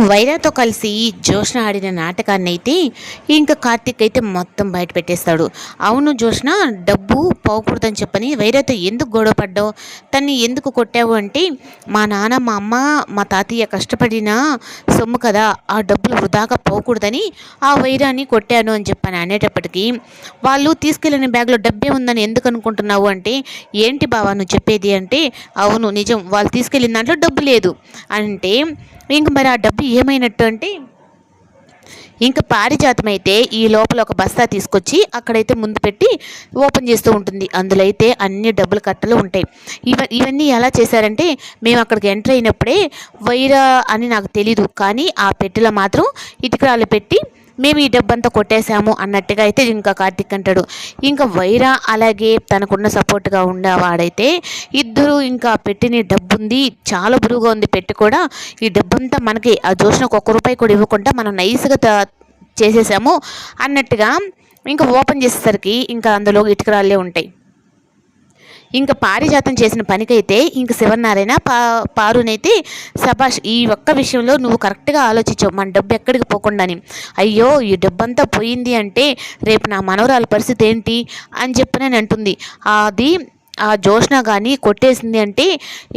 వైరాతో కలిసి జోష్న ఆడిన నాటకాన్ని అయితే ఇంకా కార్తీక్ అయితే మొత్తం బయట పెట్టేస్తాడు. అవును జోష్న, డబ్బు పోకూడదని చెప్పని వైరాతో ఎందుకు గొడవ పడ్డావు, తన్ని ఎందుకు కొట్టావు అంటే, మా నాన్న మా అమ్మ మా తాతయ్య కష్టపడిన సొమ్ము కదా, ఆ డబ్బులు వృధాగా పోకూడదని ఆ వైరాన్ని కొట్టాను అని చెప్పని అనేటప్పటికీ, వాళ్ళు తీసుకెళ్ళిన బ్యాగ్లో డబ్బే ఉందని ఎందుకు అనుకుంటున్నావు అంటే, ఏంటి బావా నువ్వు చెప్పేది అంటే, అవును నిజం, వాళ్ళు తీసుకెళ్ళిన దాంట్లో డబ్బు లేదు అంటే, ఇంక మరి ఆ డబ్బు ఏమైనట్టు అంటే, ఇంకా పారిజాతం అయితే ఈ లోపల ఒక బస్తా తీసుకొచ్చి అక్కడైతే ముందు పెట్టి ఓపెన్ చేస్తూ ఉంటుంది. అందులో అయితే అన్ని డబ్బులు కట్టలు ఉంటాయి. ఇవన్నీ ఎలా చేశారంటే, మేము అక్కడికి ఎంటర్ అయినప్పుడే వైరా అని నాకు తెలీదు, కానీ ఆ పెట్టెలో మాత్రం ఇటుకరాలు పెట్టి మేము ఈ డబ్బంతా కొట్టేశాము అన్నట్టుగా అయితే ఇంకా కార్తీక్ అంటాడు. ఇంకా వైరా అలాగే తనకున్న సపోర్ట్గా ఉండేవాడైతే ఇద్దరు ఇంకా పెట్టిన డబ్బు ఉంది, చాలా బరువుగా ఉంది పెట్టి కూడా, ఈ డబ్బంతా మనకి ఆ జోష్నకు ₹1 కూడా ఇవ్వకుండా మనం నైస్గా చేసేసాము అన్నట్టుగా ఇంకా ఓపెన్ చేసేసరికి ఇంకా అందులో ఇటుకరాళ్ళే ఉంటాయి. ఇంకా పారిజాతం చేసిన పనికైతే ఇంక శివనారాయణ పారునైతే, సభాష్, ఈ ఒక్క విషయంలో నువ్వు కరెక్ట్గా ఆలోచించావు, మన డబ్బు ఎక్కడికి పోకుండాని. అయ్యో ఈ డబ్బంతా పోయింది అంటే రేపు నా మనవరాల పరిస్థితి ఏంటి అని చెప్పనని అంటుంది. అది ఆ జోష్న కానీ కొట్టేసింది అంటే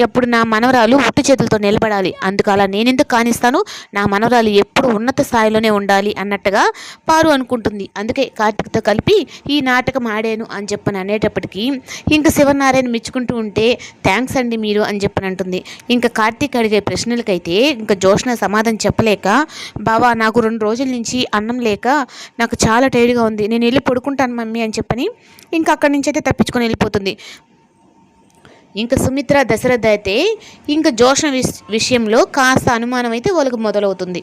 ఎప్పుడు నా మనవరాలు ఉట్టి చేతులతో నిలబడాలి, అందుకు అలా నేనెందుకు కానిస్తాను, నా మనవరాలు ఎప్పుడు ఉన్నత స్థాయిలోనే ఉండాలి అన్నట్టుగా పారు అనుకుంటుంది. అందుకే కార్తీక్తో కలిపి ఈ నాటకం ఆడాను అని చెప్పని అనేటప్పటికీ ఇంకా శివనారాయణ మెచ్చుకుంటూ ఉంటే, థ్యాంక్స్ అండి మీరు అని చెప్పని అంటుంది. ఇంకా కార్తీక్ అడిగే ప్రశ్నలకైతే ఇంకా జోష్న సమాధానం చెప్పలేక, బావా నాకు 2 రోజుల నుంచి అన్నం లేక నాకు చాలా టైర్డ్గా ఉంది, నేను వెళ్ళి పడుకుంటాను మమ్మీ అని చెప్పని ఇంకా అక్కడి నుంచి అయితే తప్పించుకొని వెళ్ళిపోతుంది. ఇంకా సుమిత్ర దశరథ అయితే ఇంకా జోష్న విషయంలో కాస్త అనుమానం అయితే వాళ్ళకి మొదలవుతుంది.